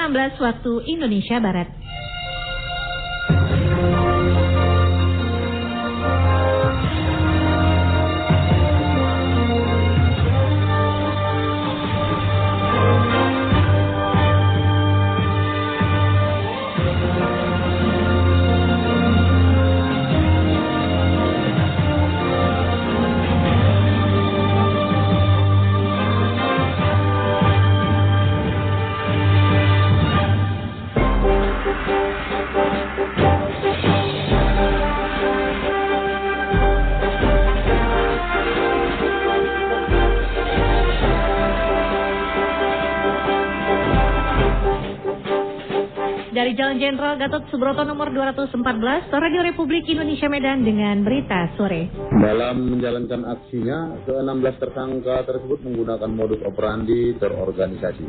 16 waktu Indonesia Barat. Dari Jalan Jenderal Gatot Subroto nomor 214, Radio Republik Indonesia Medan dengan berita sore. Dalam menjalankan aksinya, ke-16 tersangka tersebut menggunakan modus operandi terorganisasi.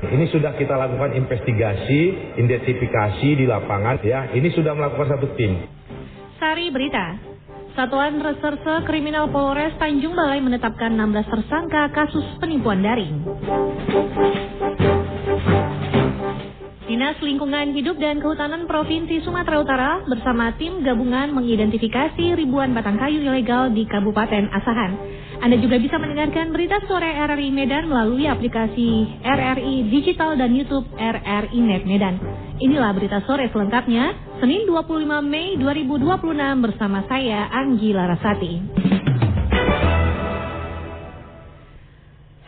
Ini sudah kita lakukan investigasi, identifikasi di lapangan ya. Ini sudah melakukan satu tim. Sari berita. Satuan Reserse Kriminal Polres Tanjung Balai menetapkan 16 tersangka kasus penipuan daring. Dinas Lingkungan Hidup dan Kehutanan Provinsi Sumatera Utara bersama tim gabungan mengidentifikasi ribuan batang kayu ilegal di Kabupaten Asahan. Anda juga bisa mendengarkan berita sore RRI Medan melalui aplikasi RRI Digital dan YouTube RRI Net Medan. Inilah berita sore selengkapnya, Senin 25 Mei 2026 bersama saya Anggi Larasati.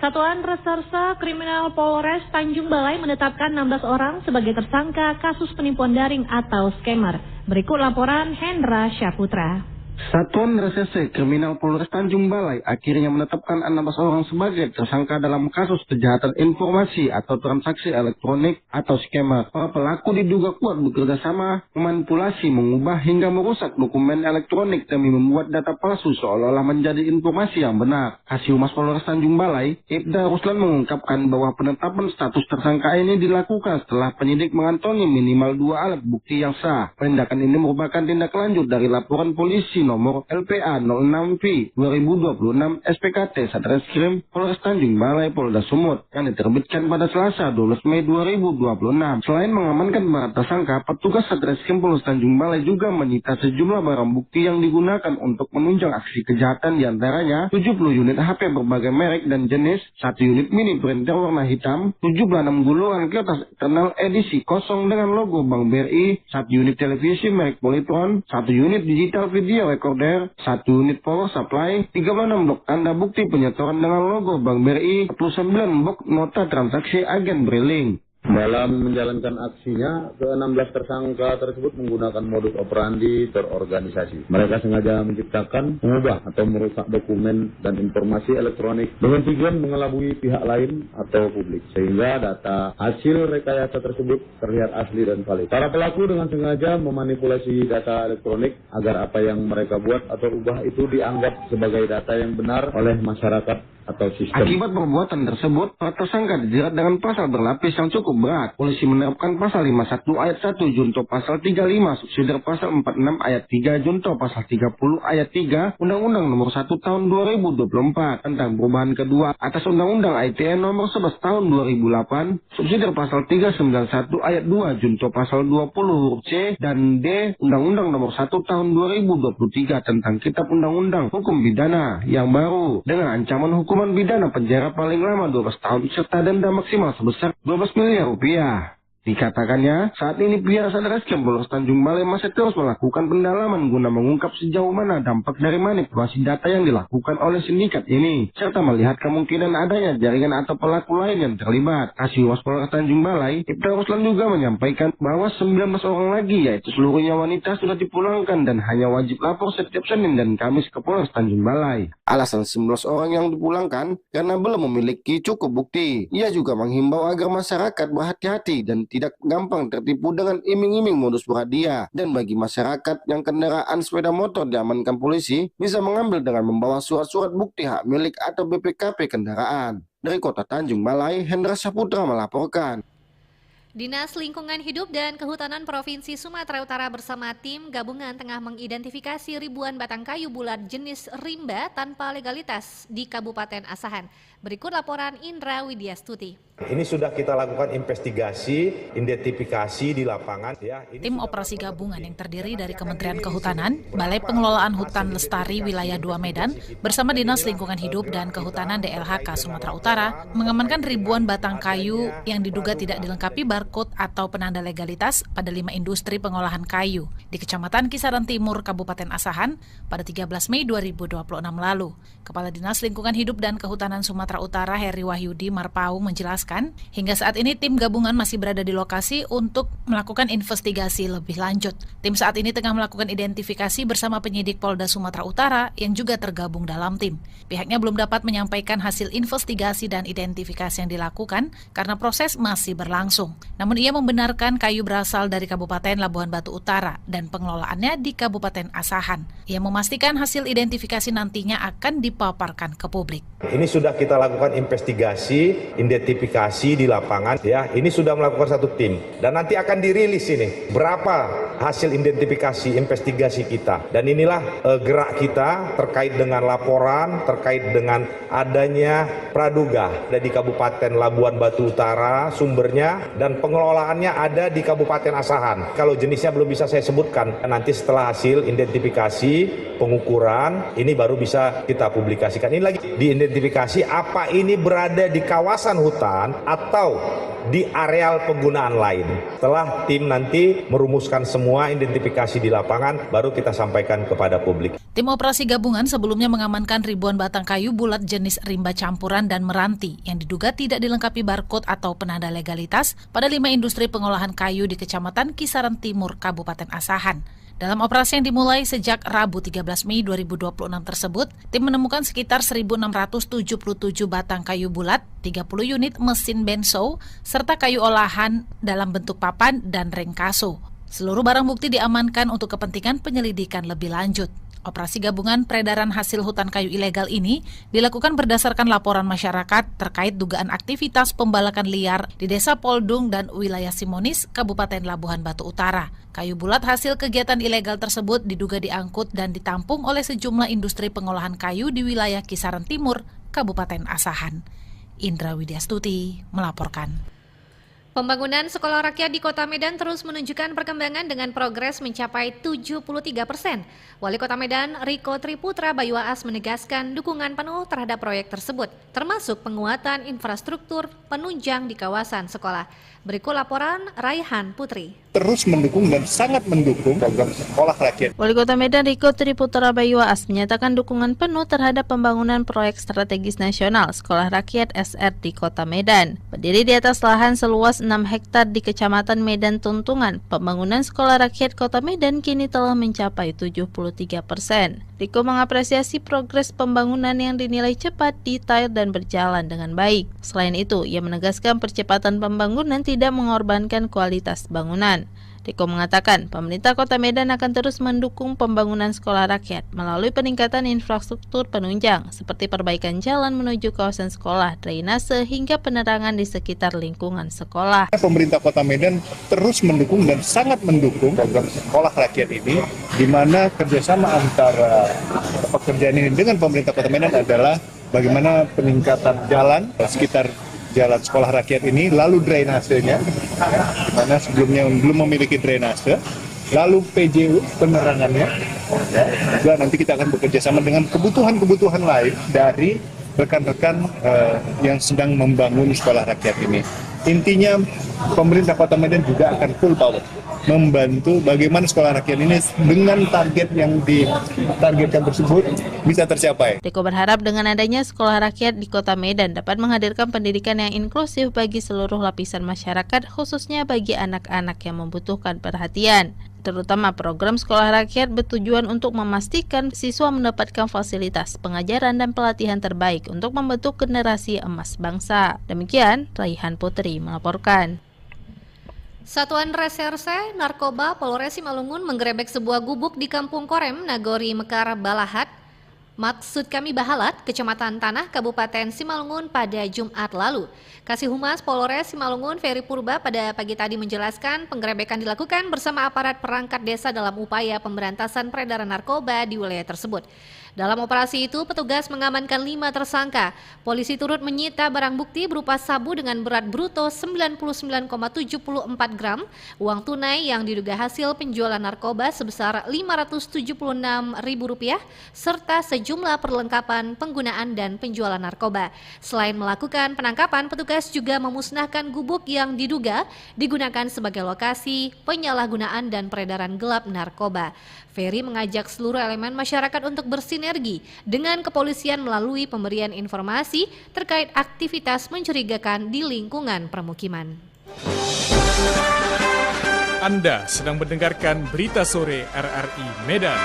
Satuan Reserse Kriminal Polres Tanjung Balai menetapkan 16 orang sebagai tersangka kasus penipuan daring atau scammer. Berikut laporan Hendra Syaputra. Satuan Reserse Kriminal Polres Tanjung Balai akhirnya menetapkan 16 orang sebagai tersangka dalam kasus kejahatan informasi atau transaksi elektronik atau scammer. Para pelaku diduga kuat bekerja sama, memanipulasi, mengubah hingga merusak dokumen elektronik demi membuat data palsu seolah-olah menjadi informasi yang benar. Kasih-Humas Polres Tanjung Balai, Ibda Ruslan mengungkapkan bahwa penetapan status tersangka ini dilakukan setelah penyidik mengantongi minimal 2 alat bukti yang sah. Penindakan ini merupakan tindak lanjut dari laporan polisi nomor LPA 06V 2026 SPKT Satreskrim Polres Tanjung Balai Polda Sumut yang diterbitkan pada Selasa 12 Mei 2026. Selain mengamankan para tersangka, petugas Satreskrim Polres Tanjung Balai juga menyita sejumlah barang bukti yang digunakan untuk menunjang aksi kejahatan, diantaranya 70 unit HP berbagai merek dan jenis, 1 unit mini printer warna hitam, 76 gulungan kertas eksternal edisi kosong dengan logo Bank BRI, 1 unit televisi merek Polytron, 1 unit digital video recorder, 1 unit power supply, 36 blok tanda bukti penyetoran dengan logo Bank BRI, 49 blok nota transaksi agen Briling. Dalam menjalankan aksinya, ke-16 tersangka tersebut menggunakan modus operandi terorganisasi. Mereka sengaja menciptakan, mengubah atau merusak dokumen dan informasi elektronik dengan tujuan mengelabui pihak lain atau publik, sehingga data hasil rekayasa tersebut terlihat asli dan valid. Para pelaku dengan sengaja memanipulasi data elektronik agar apa yang mereka buat atau ubah itu dianggap sebagai data yang benar oleh masyarakat atau sistem. Akibat perbuatan tersebut, para tersangka dijerat dengan pasal berlapis yang cukup berat. Polisi menerapkan pasal 51 ayat 1 junto pasal 35 subsidiar pasal 46 ayat 3 junto pasal 30 ayat 3 Undang-Undang nomor 1 tahun 2024 tentang perubahan kedua atas Undang-Undang ITE nomor 11 tahun 2008 subsidiar pasal 391 ayat 2 junto pasal 20 huruf C dan D Undang-Undang nomor 1 tahun 2023 tentang Kitab Undang-Undang Hukum Pidana yang baru dengan ancaman hukuman pidana penjara paling lama 12 tahun serta denda maksimal sebesar 12 miliar rupiah. Dikatakannya, saat ini pihak Satreskrim Polres Tanjung Balai masih terus melakukan pendalaman guna mengungkap sejauh mana dampak dari manipulasi data yang dilakukan oleh sindikat ini, serta melihat kemungkinan adanya jaringan atau pelaku lain yang terlibat. Kasih-Humas Polres Tanjung Balai, Ibda Ruslan juga menyampaikan bahwa 19 orang lagi, yaitu seluruhnya wanita, sudah dipulangkan dan hanya wajib lapor setiap Senin dan Kamis ke Polres Tanjung Balai. Alasan 19 orang yang dipulangkan karena belum memiliki cukup bukti. Ia juga menghimbau agar masyarakat berhati-hati dan tidak gampang tertipu dengan iming-iming modus berhadiah. Dan bagi masyarakat yang kendaraan sepeda motor diamankan polisi, bisa mengambil dengan membawa surat-surat bukti hak milik atau BPKB kendaraan. Dari Kota Tanjung Balai, Hendra Syaputra melaporkan. Dinas Lingkungan Hidup dan Kehutanan Provinsi Sumatera Utara bersama tim gabungan tengah mengidentifikasi ribuan batang kayu bulat jenis rimba tanpa legalitas di Kabupaten Asahan. Berikut laporan Indra Widyastuti. Ini sudah kita lakukan investigasi, identifikasi di lapangan. Ya, Tim operasi gabungan yang terdiri dari Kementerian Kehutanan, Balai Pengelolaan Hutan Lestari Wilayah 2 Medan, bersama Dinas Lingkungan Hidup dan Kehutanan DLHK Sumatera Utara, mengamankan ribuan batang kayu yang diduga tidak dilengkapi barcode atau penanda legalitas pada 5 industri pengolahan kayu di Kecamatan Kisaran Timur, Kabupaten Asahan pada 13 Mei 2026 lalu. Kepala Dinas Lingkungan Hidup dan Kehutanan Sumatera Utara Heri Wahyudi Marpau menjelaskan, hingga saat ini tim gabungan masih berada di lokasi untuk melakukan investigasi lebih lanjut. Tim saat ini tengah melakukan identifikasi bersama penyidik Polda Sumatera Utara yang juga tergabung dalam tim. Pihaknya belum dapat menyampaikan hasil investigasi dan identifikasi yang dilakukan karena proses masih berlangsung. Namun ia membenarkan kayu berasal dari Kabupaten Labuhan Batu Utara dan pengelolaannya di Kabupaten Asahan. Ia memastikan hasil identifikasi nantinya akan dipaparkan ke publik. Ini sudah kita lakukan investigasi, identifikasi di lapangan. Ya, ini sudah melakukan satu tim dan nanti akan dirilis ini berapa hasil identifikasi investigasi kita. Dan inilah gerak kita terkait dengan laporan, terkait dengan adanya praduga ada di Kabupaten Labuhan Batu Utara sumbernya dan pengelolaannya ada di Kabupaten Asahan. Kalau jenisnya belum bisa saya sebutkan. Nanti setelah hasil identifikasi, pengukuran, ini baru bisa kita publikasikan. Ini lagi diidentifikasi apa ini berada di kawasan hutan atau di areal penggunaan lain. Setelah tim nanti merumuskan semua identifikasi di lapangan, baru kita sampaikan kepada publik. Tim operasi gabungan sebelumnya mengamankan ribuan batang kayu bulat jenis rimba campuran dan meranti yang diduga tidak dilengkapi barcode atau penanda legalitas pada 5 industri pengolahan kayu di Kecamatan Kisaran Timur, Kabupaten Asahan. Dalam operasi yang dimulai sejak Rabu 13 Mei 2026 tersebut, tim menemukan sekitar 1.677 batang kayu bulat, 30 unit mesin benso, serta kayu olahan dalam bentuk papan dan rengkaso. Seluruh barang bukti diamankan untuk kepentingan penyelidikan lebih lanjut. Operasi gabungan peredaran hasil hutan kayu ilegal ini dilakukan berdasarkan laporan masyarakat terkait dugaan aktivitas pembalakan liar di Desa Poldung dan wilayah Simonis, Kabupaten Labuhan Batu Utara. Kayu bulat hasil kegiatan ilegal tersebut diduga diangkut dan ditampung oleh sejumlah industri pengolahan kayu di wilayah Kisaran Timur, Kabupaten Asahan. Indra Widyastuti melaporkan. Pembangunan sekolah rakyat di Kota Medan terus menunjukkan perkembangan dengan progres mencapai 73%. Wali Kota Medan, Riko Triputra Bayuaas menegaskan dukungan penuh terhadap proyek tersebut, termasuk penguatan infrastruktur penunjang di kawasan sekolah. Berikut laporan Raihan Putri. Terus mendukung dan sangat mendukung program sekolah rakyat. Wali Kota Medan Riko Triputra Bayuaas menyatakan dukungan penuh terhadap pembangunan proyek strategis nasional Sekolah Rakyat SR di Kota Medan. Berdiri di atas lahan seluas 6 hektar di Kecamatan Medan Tuntungan, pembangunan Sekolah Rakyat Kota Medan kini telah mencapai 73%. Riko mengapresiasi progres pembangunan yang dinilai cepat, detail, dan berjalan dengan baik. Selain itu, ia menegaskan percepatan pembangunan tidak mengorbankan kualitas bangunan. Riko mengatakan pemerintah Kota Medan akan terus mendukung pembangunan sekolah rakyat melalui peningkatan infrastruktur penunjang seperti perbaikan jalan menuju kawasan sekolah, drainase, hingga penerangan di sekitar lingkungan sekolah. Pemerintah Kota Medan terus mendukung dan sangat mendukung program sekolah rakyat ini, di mana kerjasama antara pekerjaan ini dengan pemerintah Kota Medan adalah bagaimana peningkatan jalan sekitar jalan sekolah rakyat ini, lalu drainasenya, karena sebelumnya belum memiliki drainase, lalu PJU penerangannya, juga nanti kita akan bekerja sama dengan kebutuhan-kebutuhan lain dari rekan-rekan yang sedang membangun sekolah rakyat ini. Intinya pemerintah Kota Medan juga akan full power membantu bagaimana sekolah rakyat ini dengan target yang ditargetkan tersebut bisa tercapai. Riko berharap dengan adanya sekolah rakyat di Kota Medan dapat menghadirkan pendidikan yang inklusif bagi seluruh lapisan masyarakat, khususnya bagi anak-anak yang membutuhkan perhatian. Terutama program sekolah rakyat bertujuan untuk memastikan siswa mendapatkan fasilitas pengajaran dan pelatihan terbaik untuk membentuk generasi emas bangsa. Demikian, Raihan Putri melaporkan. Satuan Reserse Narkoba Polres Simalungun menggerebek sebuah gubuk di Kampung Korem, Nagori Mekar, Balahat, Maksud kami Bahalat, Kecamatan Tanah, Kabupaten Simalungun pada Jumat lalu. Kasih Humas Polres Simalungun Ferry Purba pada pagi tadi menjelaskan penggerebekan dilakukan bersama aparat perangkat desa dalam upaya pemberantasan peredaran narkoba di wilayah tersebut. Dalam operasi itu, petugas mengamankan 5 tersangka. Polisi turut menyita barang bukti berupa sabu dengan berat bruto 99,74 gram, uang tunai yang diduga hasil penjualan narkoba sebesar Rp576.000, serta sejumlah perlengkapan penggunaan dan penjualan narkoba. Selain melakukan penangkapan, petugas juga memusnahkan gubuk yang diduga digunakan sebagai lokasi penyalahgunaan dan peredaran gelap narkoba. Ferry mengajak seluruh elemen masyarakat untuk bersinergi dengan kepolisian melalui pemberian informasi terkait aktivitas mencurigakan di lingkungan permukiman. Anda sedang mendengarkan Berita Sore RRI Medan.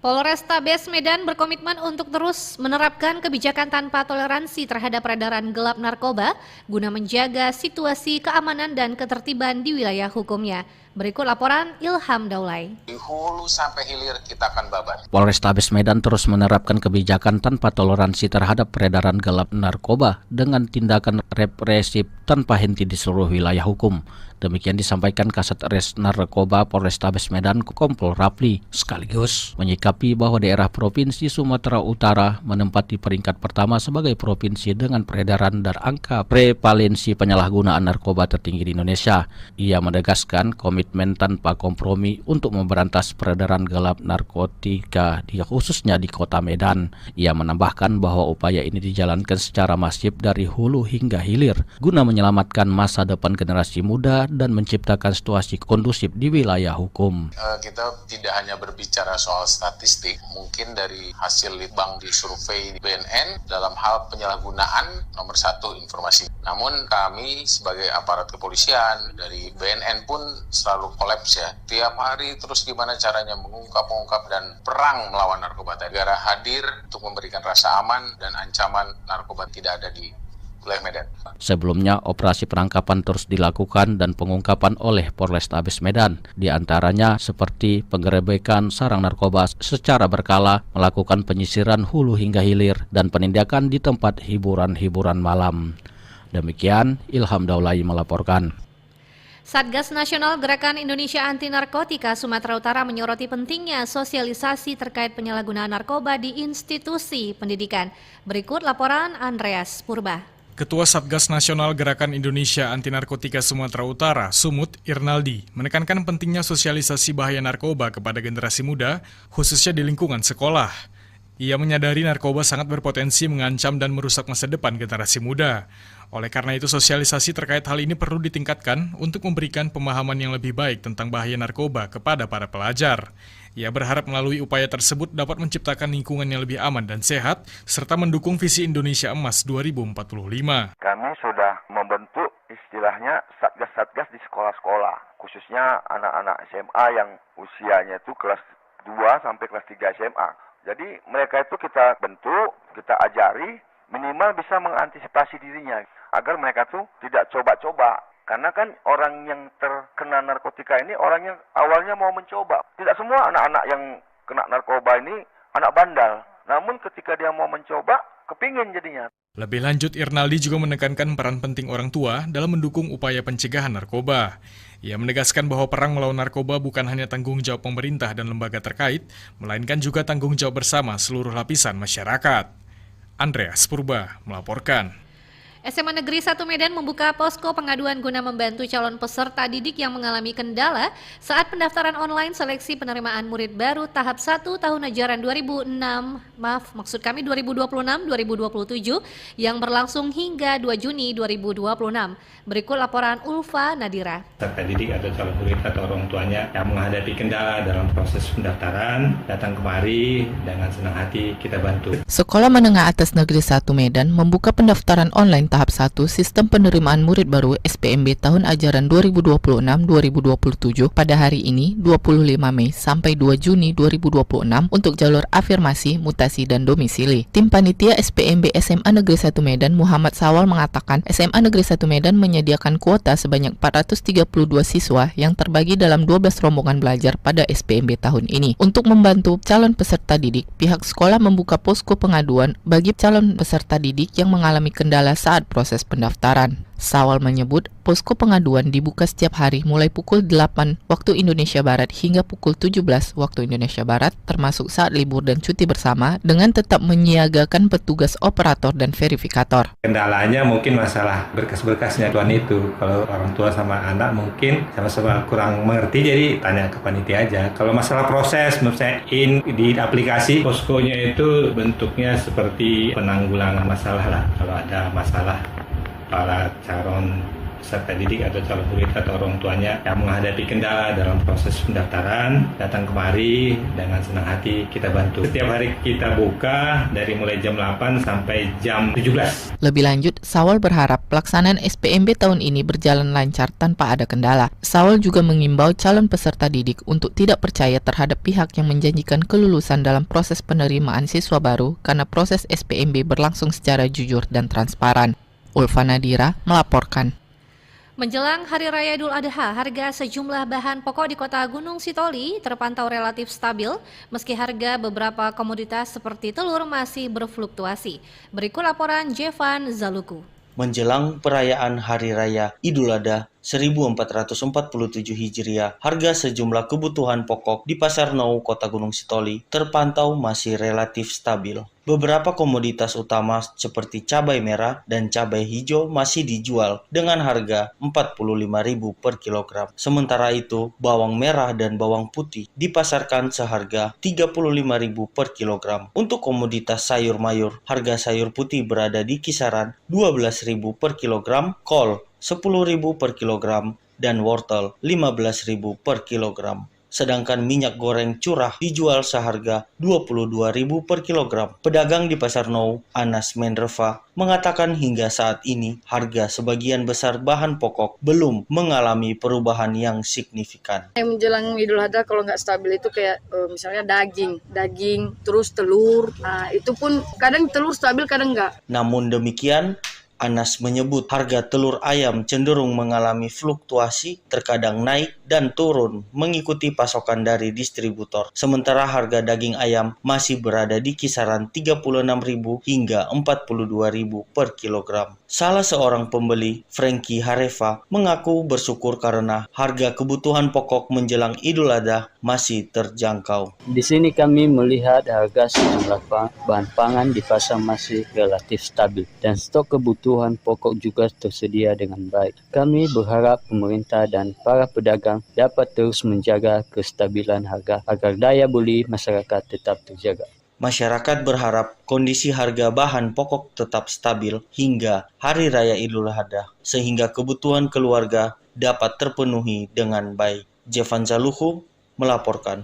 Polrestabes Medan berkomitmen untuk terus menerapkan kebijakan tanpa toleransi terhadap peredaran gelap narkoba guna menjaga situasi keamanan dan ketertiban di wilayah hukumnya. Berikut laporan Ilham Daulay. Di hulu sampai hilir kita akan babat. Polrestabes Medan terus menerapkan kebijakan tanpa toleransi terhadap peredaran gelap narkoba dengan tindakan represif tanpa henti di seluruh wilayah hukum. Demikian disampaikan Kasat Res Narkoba Polrestabes Medan Kompol Rapli, sekaligus menyikapi bahwa daerah Provinsi Sumatera Utara menempati peringkat pertama sebagai provinsi dengan peredaran dan angka prevalensi penyalahgunaan narkoba tertinggi di Indonesia. Ia menegaskan komitmen tanpa kompromi untuk memberantas peredaran gelap narkotika khususnya di Kota Medan. Ia menambahkan bahwa upaya ini dijalankan secara masif dari hulu hingga hilir guna menyelamatkan masa depan generasi muda dan menciptakan situasi kondusif di wilayah hukum. Kita tidak hanya berbicara soal statistik, mungkin dari hasil litbang di survei BNN dalam hal penyalahgunaan nomor 1 informasi. Namun kami sebagai aparat kepolisian dari BNN pun selalu kolaps ya. Tiap hari terus gimana caranya mengungkap dan perang melawan narkoba. Negara hadir untuk memberikan rasa aman dan ancaman narkoba tidak ada di wilayah Medan. Sebelumnya, operasi penangkapan terus dilakukan dan pengungkapan oleh Polrestabes Medan. Di antaranya seperti penggerebekan sarang narkoba secara berkala, melakukan penyisiran hulu hingga hilir, dan penindakan di tempat hiburan-hiburan malam. Demikian, Ilham Daulay melaporkan. Satgas Nasional Gerakan Indonesia Anti Narkotika Sumatera Utara menyoroti pentingnya sosialisasi terkait penyalahgunaan narkoba di institusi pendidikan. Berikut laporan Andreas Purba. Ketua Satgas Nasional Gerakan Indonesia Anti Narkotika Sumatera Utara, Sumut Irnaldi, menekankan pentingnya sosialisasi bahaya narkoba kepada generasi muda, khususnya di lingkungan sekolah. Ia menyadari narkoba sangat berpotensi mengancam dan merusak masa depan generasi muda. Oleh karena itu, sosialisasi terkait hal ini perlu ditingkatkan untuk memberikan pemahaman yang lebih baik tentang bahaya narkoba kepada para pelajar. Ia berharap melalui upaya tersebut dapat menciptakan lingkungan yang lebih aman dan sehat, serta mendukung visi Indonesia Emas 2045. Kami sudah membentuk istilahnya satgas-satgas di sekolah-sekolah, khususnya anak-anak SMA yang usianya itu kelas 2 sampai kelas 3 SMA. Jadi mereka itu kita bentuk, kita ajari, minimal bisa mengantisipasi dirinya, agar mereka tuh tidak coba-coba. Karena kan orang yang terkena narkotika ini orang yang awalnya mau mencoba. Tidak semua anak-anak yang kena narkoba ini anak bandal. Namun ketika dia mau mencoba, kepingin jadinya. Lebih lanjut, Irnaldi juga menekankan peran penting orang tua dalam mendukung upaya pencegahan narkoba. Ia menegaskan bahwa perang melawan narkoba bukan hanya tanggung jawab pemerintah dan lembaga terkait, melainkan juga tanggung jawab bersama seluruh lapisan masyarakat. Andreas Purba melaporkan. SMA Negeri 1 Medan membuka posko pengaduan guna membantu calon peserta didik yang mengalami kendala saat pendaftaran online seleksi penerimaan murid baru tahap 1 tahun ajaran 2026-2027 yang berlangsung hingga 2 Juni 2026. Berikut laporan Ulfa Nadira. Peserta didik atau calon murid atau orang tuanya yang menghadapi kendala dalam proses pendaftaran datang kemari, dengan senang hati kita bantu. Sekolah Menengah Atas Negeri 1 Medan membuka pendaftaran online tahap 1 Sistem Penerimaan Murid Baru SPMB tahun ajaran 2026-2027 pada hari ini 25 Mei sampai 2 Juni 2026 untuk jalur afirmasi, mutasi, dan domisili. Tim Panitia SPMB SMA Negeri 1 Medan Muhammad Sawal mengatakan SMA Negeri 1 Medan menyediakan kuota sebanyak 432 siswa yang terbagi dalam 12 rombongan belajar pada SPMB tahun ini. Untuk membantu calon peserta didik, pihak sekolah membuka posko pengaduan bagi calon peserta didik yang mengalami kendala saat proses pendaftaran. Sawal menyebut, posko pengaduan dibuka setiap hari mulai pukul 8 waktu Indonesia Barat hingga pukul 17 waktu Indonesia Barat, termasuk saat libur dan cuti bersama, dengan tetap menyiagakan petugas operator dan verifikator. Kendalanya mungkin masalah berkas-berkasnya tuan itu. Kalau orang tua sama anak mungkin sama-sama kurang mengerti, jadi tanya ke panitia aja. Kalau masalah proses, misalnya di aplikasi, poskonya itu bentuknya seperti penanggulangan masalah lah. Kalau ada masalah para calon peserta didik atau calon murid atau orang tuanya yang menghadapi kendala dalam proses pendaftaran, datang kemari dengan senang hati kita bantu. Setiap hari kita buka dari mulai jam 8 sampai jam 17. Lebih lanjut, Sawal berharap pelaksanaan SPMB tahun ini berjalan lancar tanpa ada kendala. Sawal juga mengimbau calon peserta didik untuk tidak percaya terhadap pihak yang menjanjikan kelulusan dalam proses penerimaan siswa baru karena proses SPMB berlangsung secara jujur dan transparan. Ulfa Nadira melaporkan. Menjelang Hari Raya Idul Adha, harga sejumlah bahan pokok di Kota Gunung Sitoli terpantau relatif stabil, meski harga beberapa komoditas seperti telur masih berfluktuasi. Berikut laporan Jevan Zaluku. Menjelang perayaan Hari Raya Idul Adha 1447 Hijriah, harga sejumlah kebutuhan pokok di Pasar Nou Kota Gunung Sitoli terpantau masih relatif stabil. Beberapa komoditas utama seperti cabai merah dan cabai hijau masih dijual dengan harga Rp45.000 per kilogram. Sementara itu, bawang merah dan bawang putih dipasarkan seharga Rp35.000 per kilogram. Untuk komoditas sayur mayur, harga sayur putih berada di kisaran Rp12.000 per kilogram, kol Rp10.000 per kilogram, dan wortel Rp15.000 per kilogram. Sedangkan minyak goreng curah dijual seharga Rp22.000 per kilogram. Pedagang di Pasar Nou, Anas Mendreva, mengatakan hingga saat ini harga sebagian besar bahan pokok belum mengalami perubahan yang signifikan. Menjelang Idul Adha kalau nggak stabil itu kayak misalnya daging, terus telur. Nah itu pun kadang telur stabil, kadang nggak. Namun demikian, Anas menyebut harga telur ayam cenderung mengalami fluktuasi, terkadang naik dan turun mengikuti pasokan dari distributor. Sementara harga daging ayam masih berada di kisaran Rp36.000 hingga Rp42.000 per kilogram. Salah seorang pembeli, Frankie Hareva, mengaku bersyukur karena harga kebutuhan pokok menjelang Idul Adha masih terjangkau. Di sini kami melihat harga sejumlah bahan pangan di pasar masih relatif stabil dan stok kebutuhan pokok juga tersedia dengan baik. Kami berharap pemerintah dan para pedagang dapat terus menjaga kestabilan harga agar daya beli masyarakat tetap terjaga. Masyarakat berharap kondisi harga bahan pokok tetap stabil hingga Hari Raya Idul Adha, sehingga kebutuhan keluarga dapat terpenuhi dengan baik. Jevan Zaluhu melaporkan.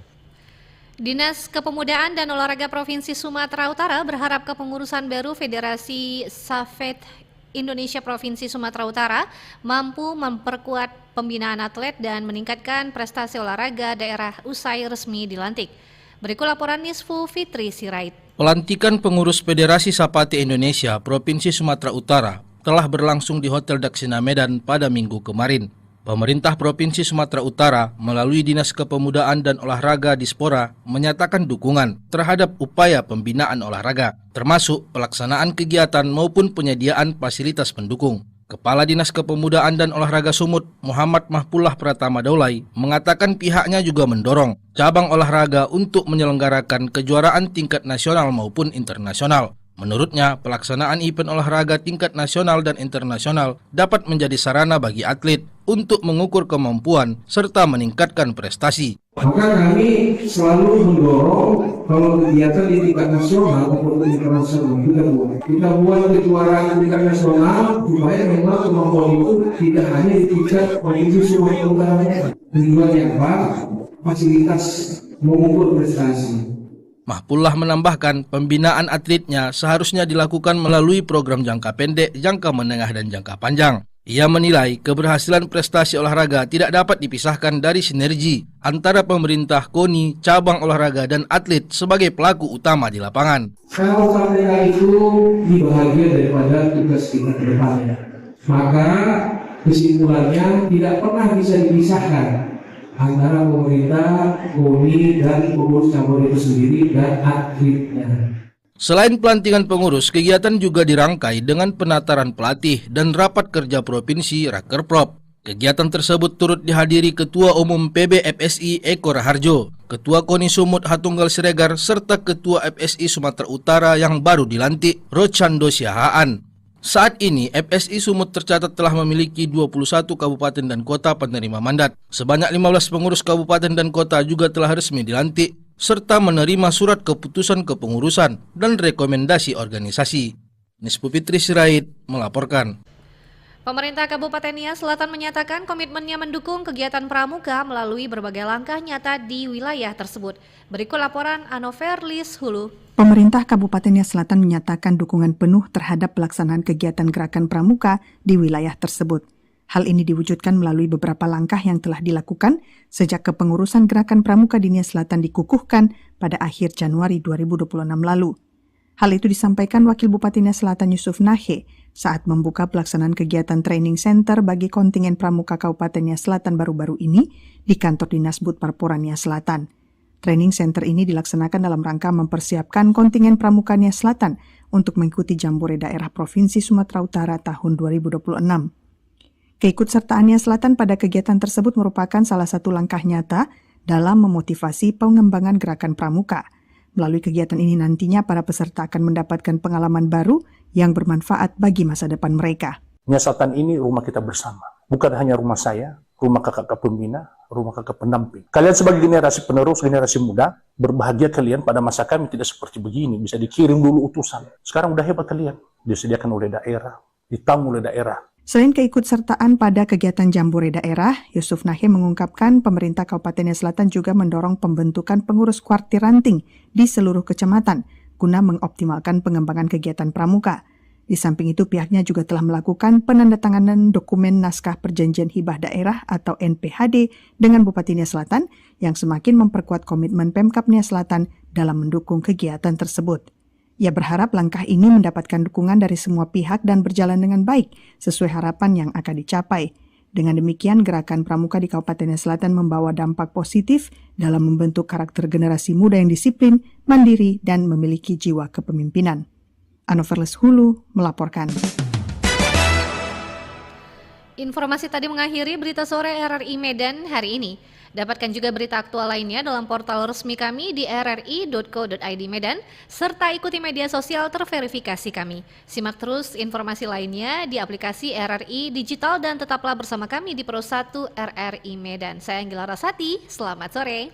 Dinas Kepemudaan dan Olahraga Provinsi Sumatera Utara berharap kepengurusan baru Federasi Safet Indonesia Provinsi Sumatera Utara mampu memperkuat pembinaan atlet dan meningkatkan prestasi olahraga daerah usai resmi dilantik. Berikut laporan Nisfu Fitri Sirait. Pelantikan pengurus Federasi Sapati Indonesia Provinsi Sumatera Utara telah berlangsung di Hotel Daksina Medan pada Minggu kemarin. Pemerintah Provinsi Sumatera Utara melalui Dinas Kepemudaan dan Olahraga Dispora menyatakan dukungan terhadap upaya pembinaan olahraga, termasuk pelaksanaan kegiatan maupun penyediaan fasilitas pendukung. Kepala Dinas Kepemudaan dan Olahraga Sumut, Muhammad Mahpullah Pratama Daulay, mengatakan pihaknya juga mendorong cabang olahraga untuk menyelenggarakan kejuaraan tingkat nasional maupun internasional. Menurutnya, pelaksanaan event olahraga tingkat nasional dan internasional dapat menjadi sarana bagi atlet untuk mengukur kemampuan serta meningkatkan prestasi. Maka kami selalu mendorong kalau kegiatan di tingkat nasional maupun internasional kita buat kejuaraan tingkat nasional supaya memang kemampuan itu tidak hanya di tingkat provinsi Sumatera Utara, tujuannya apa? Fasilitas mengukur prestasi. Mahpullah menambahkan pembinaan atletnya seharusnya dilakukan melalui program jangka pendek, jangka menengah, dan jangka panjang. Ia menilai keberhasilan prestasi olahraga tidak dapat dipisahkan dari sinergi antara pemerintah, KONI, cabang olahraga, dan atlet sebagai pelaku utama di lapangan. Kalau KPK itu di bahagian daripada tugas kita ke depannya, maka kesimpulannya tidak pernah bisa dipisahkan antara pemerintah, KONI, dan pengurus cabang itu sendiri dan atletnya. Selain pelantikan pengurus, kegiatan juga dirangkai dengan penataran pelatih dan rapat kerja provinsi Rakerprop. Kegiatan tersebut turut dihadiri Ketua Umum PBFSI Eko Raharjo, Ketua KONI Sumut Hatunggal Siregar, serta Ketua FSI Sumatera Utara yang baru dilantik, Rochando Siahaan. Saat ini, FSI Sumut tercatat telah memiliki 21 kabupaten dan kota penerima mandat. Sebanyak 15 pengurus kabupaten dan kota juga telah resmi dilantik, serta menerima surat keputusan kepengurusan dan rekomendasi organisasi. Nispu Fitri Sirait melaporkan. Pemerintah Kabupaten Nia Selatan menyatakan komitmennya mendukung kegiatan pramuka melalui berbagai langkah nyata di wilayah tersebut. Berikut laporan Anover Lis Hulu. Pemerintah Kabupaten Nia Selatan menyatakan dukungan penuh terhadap pelaksanaan kegiatan gerakan pramuka di wilayah tersebut. Hal ini diwujudkan melalui beberapa langkah yang telah dilakukan sejak kepengurusan gerakan pramuka di Nia Selatan dikukuhkan pada akhir Januari 2026 lalu. Hal itu disampaikan Wakil Bupati Nia Selatan Yusuf Nahe saat membuka pelaksanaan kegiatan training center bagi kontingen pramuka Kabupaten Nia Selatan baru-baru ini di kantor Dinas Bud Parpora Nia Selatan. Training center ini dilaksanakan dalam rangka mempersiapkan kontingen pramuka Nia Selatan untuk mengikuti Jambore Daerah Provinsi Sumatera Utara tahun 2026. Keikutsertaan Nia Selatan pada kegiatan tersebut merupakan salah satu langkah nyata dalam memotivasi pengembangan gerakan pramuka. Melalui kegiatan ini nantinya para peserta akan mendapatkan pengalaman baru yang bermanfaat bagi masa depan mereka. Nia Selatan ini rumah kita bersama. Bukan hanya rumah saya, rumah kakak pembina, rumah kakak pendamping. Kalian sebagai generasi penerus, generasi muda, berbahagia kalian pada masa kami tidak seperti begini. Bisa dikirim dulu utusan. Sekarang udah hebat kalian. Disediakan oleh daerah, ditanggung oleh daerah. Selain keikutsertaan pada kegiatan Jambore Daerah, Yusuf Nahe mengungkapkan pemerintah Kabupaten Nia Selatan juga mendorong pembentukan pengurus kuartir ranting di seluruh kecamatan guna mengoptimalkan pengembangan kegiatan pramuka. Di samping itu pihaknya juga telah melakukan penandatanganan dokumen naskah perjanjian hibah daerah atau NPHD dengan Bupati Nia Selatan yang semakin memperkuat komitmen Pemkab Nia Selatan dalam mendukung kegiatan tersebut. Ia berharap langkah ini mendapatkan dukungan dari semua pihak dan berjalan dengan baik sesuai harapan yang akan dicapai. Dengan demikian, gerakan pramuka di Kabupaten Nia Selatan membawa dampak positif dalam membentuk karakter generasi muda yang disiplin, mandiri, dan memiliki jiwa kepemimpinan. Anover Lis Hulu melaporkan. Informasi tadi mengakhiri berita sore RRI Medan hari ini. Dapatkan juga berita aktual lainnya dalam portal resmi kami di rri.co.id Medan, serta ikuti media sosial terverifikasi kami. Simak terus informasi lainnya di aplikasi RRI Digital dan tetaplah bersama kami di Pro 1 RRI Medan. Saya Anggela Rasati, selamat sore.